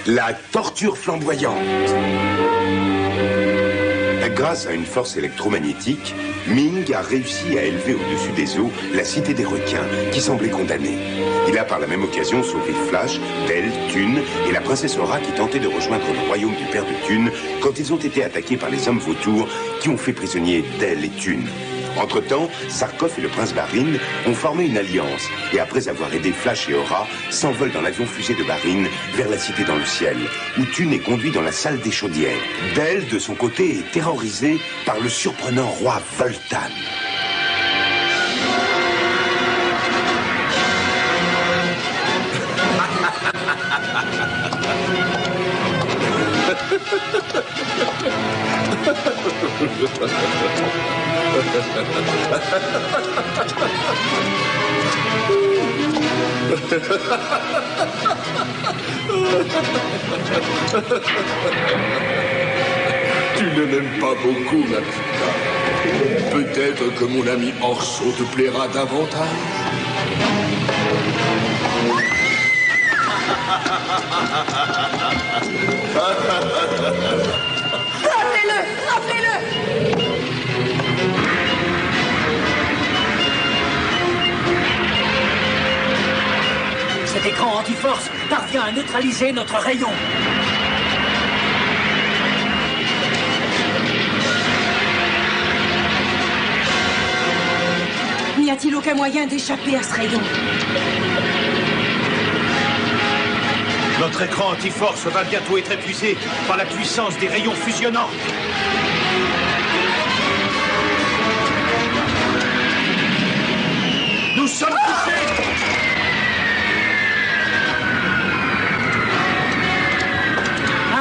La torture flamboyante. Grâce à une force électromagnétique, Ming a réussi à élever au-dessus des eaux la cité des requins, qui semblait condamnée. Il a par la même occasion sauvé Flash, Dell, Thune et la princesse Aura qui tentaient de rejoindre le royaume du père de Thune quand ils ont été attaqués par les hommes vautours qui ont fait prisonnier Dell et Thune. Entre-temps, Zarkov et le prince Barin ont formé une alliance et après avoir aidé Flash et Aura, s'envolent dans l'avion fusée de Barin vers la cité dans le ciel, où Thune est conduit dans la salle des chaudières. Dell, de son côté, est terrorisé par le surprenant roi Voltan. Tu ne m'aimes pas beaucoup, ma petite. Peut-être que mon ami Orso te plaira davantage. Rappelez-le! Rappelez-le! Cet écran anti-force parvient à neutraliser notre rayon. N'y a-t-il aucun moyen d'échapper à ce rayon? Notre écran anti-force va bientôt être épuisé par la puissance des rayons fusionnants. Nous sommes touchés!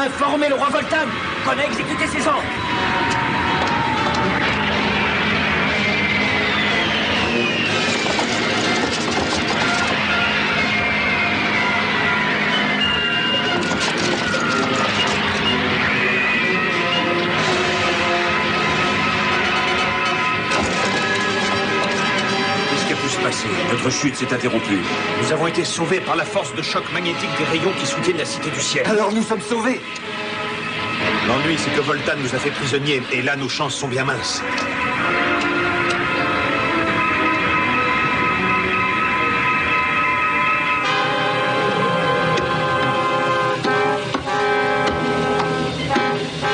Informez le roi Voltan qu'on a exécuté ses ordres. Notre chute s'est interrompue. Nous avons été sauvés par la force de choc magnétique des rayons qui soutiennent la cité du ciel. Alors nous sommes sauvés. L'ennui, c'est que Voltan nous a fait prisonniers, et là, nos chances sont bien minces.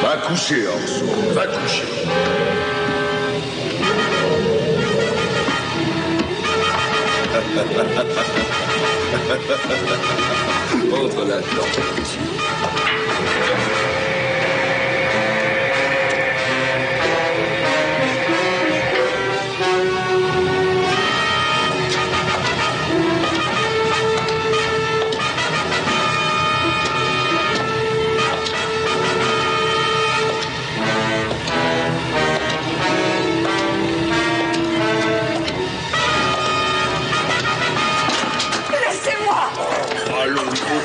Va coucher, Orso. Va coucher. Entre là-dedans, petit.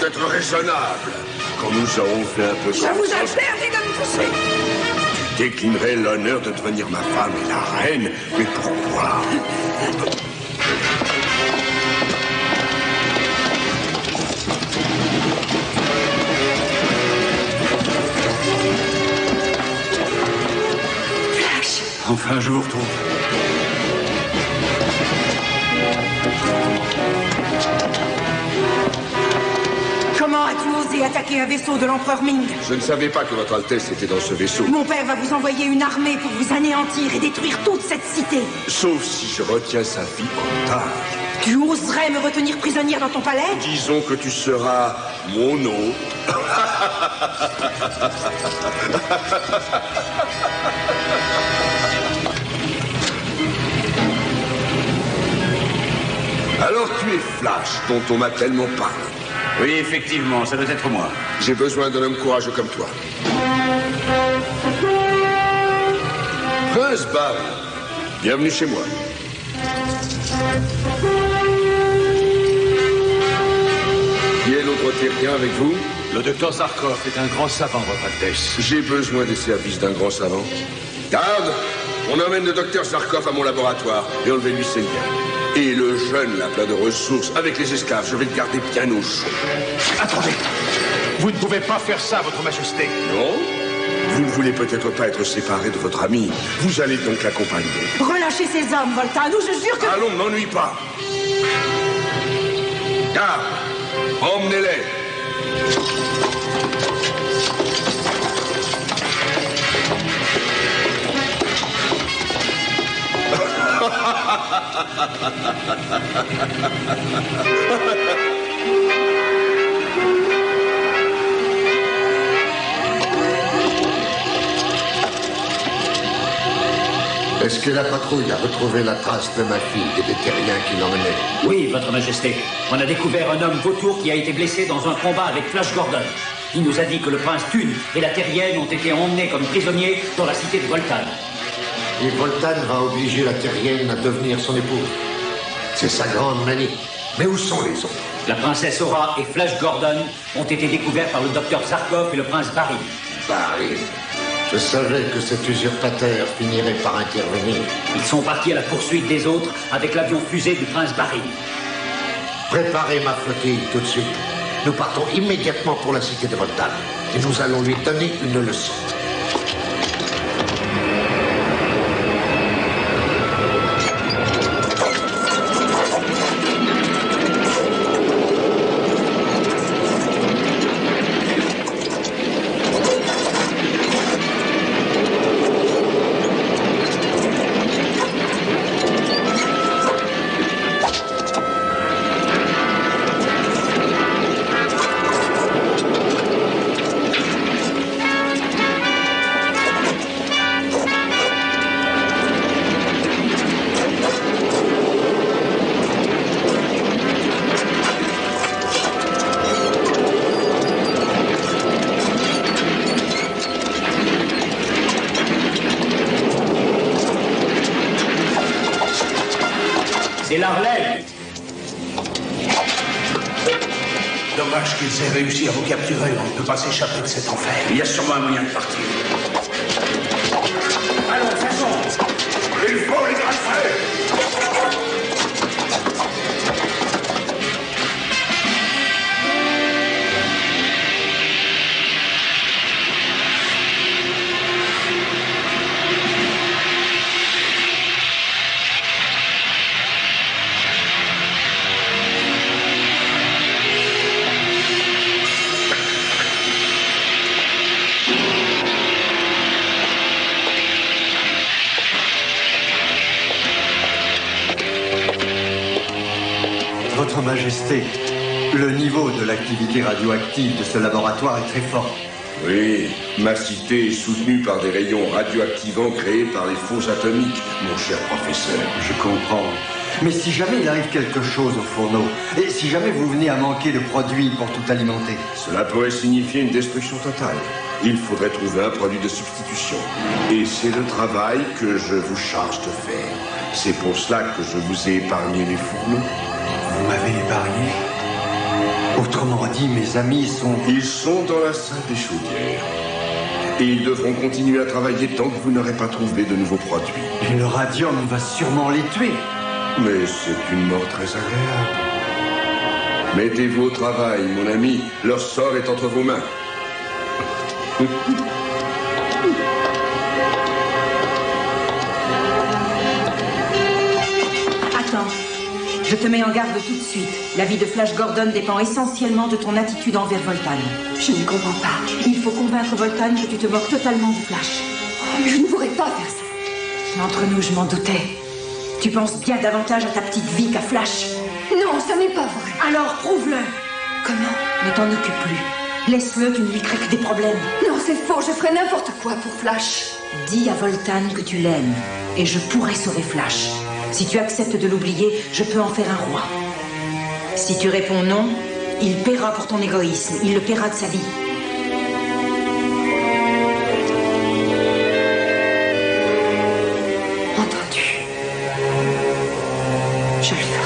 Être raisonnable. Quand nous aurons fait un peu... Je vous interdis de me toucher. Tu déclinerais l'honneur de devenir ma femme et la reine. Mais pourquoi? Flash. Enfin, je vous retrouve. Comment as-tu osé attaquer un vaisseau de l'empereur Ming? Je ne savais pas que votre Altesse était dans ce vaisseau. Mon père va vous envoyer une armée pour vous anéantir et détruire toute cette cité. Sauf si je retiens sa vie en otage. Tu oserais me retenir prisonnière dans ton palais? Disons que tu seras mon hôte. Alors tu es Flash, dont on m'a tellement parlé. Oui, effectivement, ça doit être moi. J'ai besoin d'un homme courageux comme toi. Prince Barin, bienvenue chez moi. Qui est l'autre terrien avec vous? Le docteur Zarkov est un grand savant, Votre Altesse. J'ai besoin des services d'un grand savant. Garde, on emmène le docteur Zarkov à mon laboratoire et enlevez-lui ses liens. Et le jeune, là, plein de ressources, avec les esclaves, je vais le garder bien au chaud. Attendez. Vous ne pouvez pas faire ça, votre majesté. Non? Vous ne voulez peut-être pas être séparé de votre ami. Vous allez donc l'accompagner. Relâchez ces hommes, Voltan, ou je jure que... Allons, ne m'ennuie pas. Garde, emmenez-les. Est-ce que la patrouille a retrouvé la trace de ma fille et des terriens qui l'emmenaient? Oui, votre majesté. On a découvert un homme vautour qui a été blessé dans un combat avec Flash Gordon. Il nous a dit que le prince Thune et la terrienne ont été emmenés comme prisonniers dans la cité de Voltan. Et Voltan va obliger la terrienne à devenir son épouse. C'est sa grande manie. Mais où sont les autres? La princesse Aura et Flash Gordon ont été découverts par le docteur Zarkov et le prince Barry. Barry. Je savais que cet usurpateur finirait par intervenir. Ils sont partis à la poursuite des autres avec l'avion fusée du prince Barry. Préparez ma flottille tout de suite. Nous partons immédiatement pour la cité de Voltan. Et nous allons lui donner une leçon. C'est l'Arlène. Dommage qu'ils aient réussi à vous capturer. On ne peut pas s'échapper de cet enfer. Il y a sûrement un moyen de partir. Allons, faisons. Il faut les greffer. Votre Majesté, le niveau de l'activité radioactive de ce laboratoire est très fort. Oui, ma cité est soutenue par des rayons radioactivants créés par les faux atomiques, mon cher professeur. Je comprends. Mais si jamais il arrive quelque chose au fourneau, et si jamais vous venez à manquer de produits pour tout alimenter? Cela pourrait signifier une destruction totale. Il faudrait trouver un produit de substitution. Et c'est le travail que je vous charge de faire. C'est pour cela que je vous ai épargné les fourneaux. Vous m'avez épargné? Autrement dit, mes amis sont... Ils sont dans la salle des chaudières. Et ils devront continuer à travailler tant que vous n'aurez pas trouvé de nouveaux produits. Et le radium va sûrement les tuer. Mais c'est une mort très agréable. Mettez-vous au travail, mon ami. Leur sort est entre vos mains. Attends. Je te mets en garde tout de suite. La vie de Flash Gordon dépend essentiellement de ton attitude envers Voltan. Je ne comprends pas. Il faut convaincre Voltan que tu te moques totalement du Flash. Oh, je ne pourrais pas faire ça. Entre nous, je m'en doutais. Tu penses bien davantage à ta petite vie qu'à Flash. Non, ça n'est pas vrai. Alors prouve-le. Comment? Ne t'en occupe plus. Laisse-le, tu ne lui crées que des problèmes. Non, c'est faux, je ferai n'importe quoi pour Flash. Dis à Voltan que tu l'aimes, et je pourrai sauver Flash. Si tu acceptes de l'oublier, je peux en faire un roi. Si tu réponds non, il paiera pour ton égoïsme. Il le paiera de sa vie. Entendu. Je le ferai.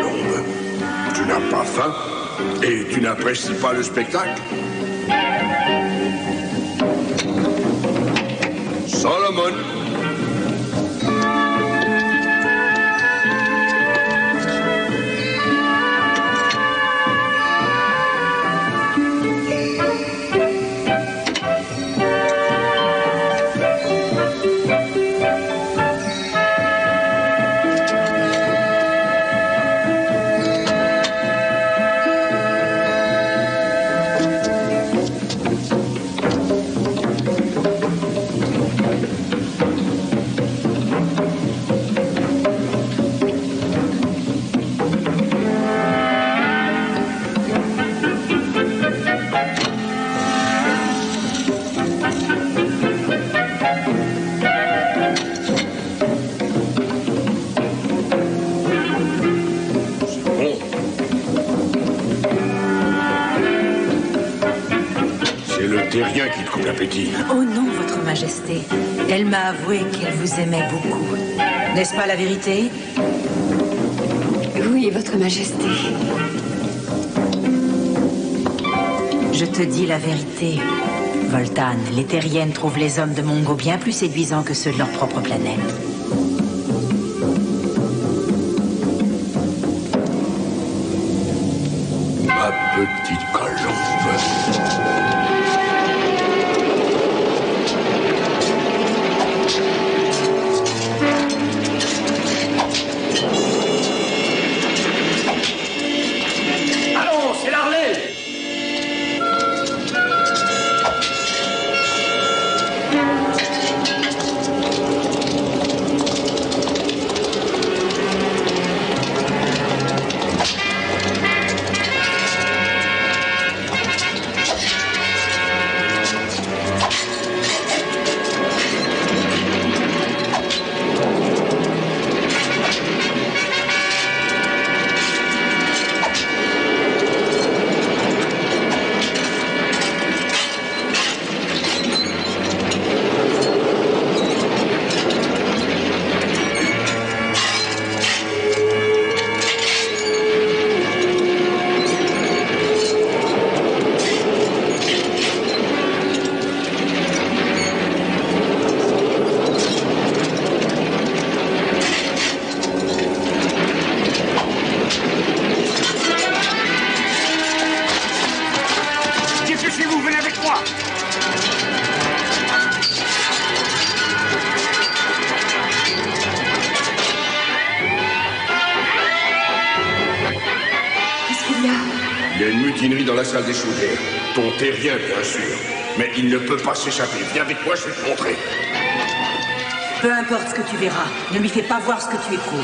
colombe. Tu n'as pas faim et tu n'apprécies pas le spectacle. Solomon. Terrien qui te coupe l'appétit. Oh non, Votre Majesté. Elle m'a avoué qu'elle vous aimait beaucoup. N'est-ce pas la vérité? Oui, Votre Majesté. Je te dis la vérité. Voltan, les Terriennes trouvent les hommes de Mongo bien plus séduisants que ceux de leur propre planète. Ma petite colombe. Dans la salle des chaudières. Ton terrien, bien sûr. Mais il ne peut pas s'échapper. Viens avec moi, je vais te montrer. Peu importe ce que tu verras, ne lui fais pas voir ce que tu éprouves.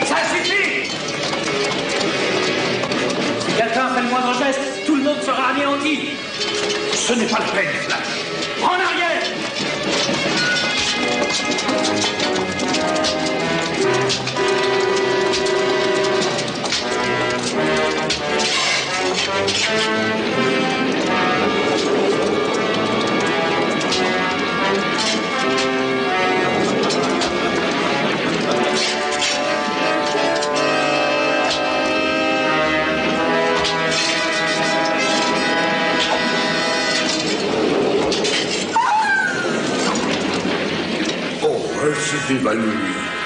Ça suffit! Si quelqu'un fait le moindre geste, tout le monde sera anéanti. Ce n'est pas la peine, Flash. En arrière! s'est évanouie.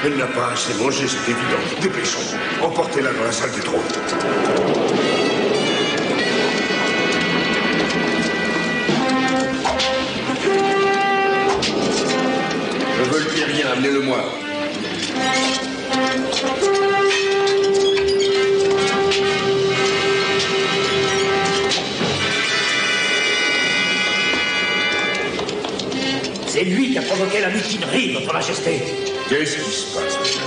Elle n'a pas assez mangé, c'est évident. Dépêchons. Emportez-la dans la salle du trône. Je veux le terrien, amenez-le-moi. C'est lui qui a provoqué la mutinerie, Votre Majesté. Qu'est-ce qui se passe, monsieur?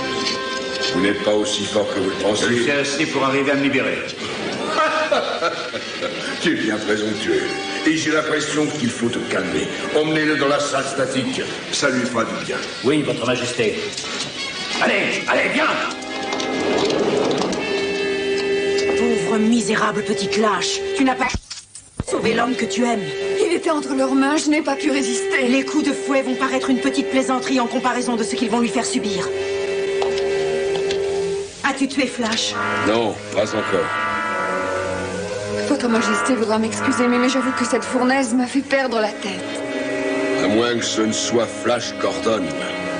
Vous n'êtes pas aussi fort que vous le pensez. Je suis assez pour arriver à me libérer. Tu es bien présomptueux. Et j'ai l'impression qu'il faut te calmer. Emmenez-le dans la salle statique. Ça lui fera du bien. Oui, Votre Majesté. Allez, allez, viens! Pauvre misérable petite lâche, tu n'as pas... sauver l'homme que tu aimes. Il était entre leurs mains, je n'ai pas pu résister. Les coups de fouet vont paraître une petite plaisanterie en comparaison de ce qu'ils vont lui faire subir. As-tu tué Flash? Non, pas encore. Votre Majesté voudra m'excuser, mais j'avoue que cette fournaise m'a fait perdre la tête. À moins que ce ne soit Flash Gordon.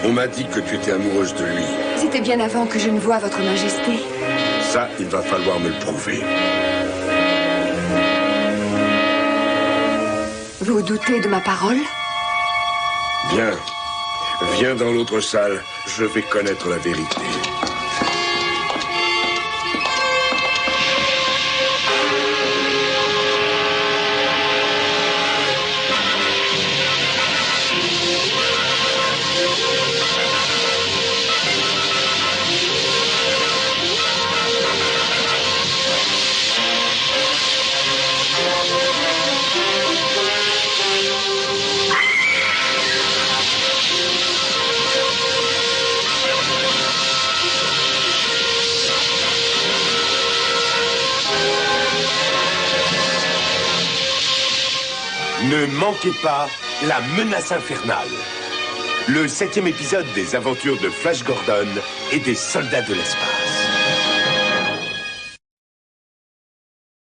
On m'a dit que tu étais amoureuse de lui. C'était bien avant que je ne voie Votre Majesté. Ça, il va falloir me le prouver. Vous doutez de ma parole? Bien. Viens dans l'autre salle. Je vais connaître la vérité. Ne manquez pas la menace infernale. Le 7e épisode des aventures de Flash Gordon et des soldats de l'espace.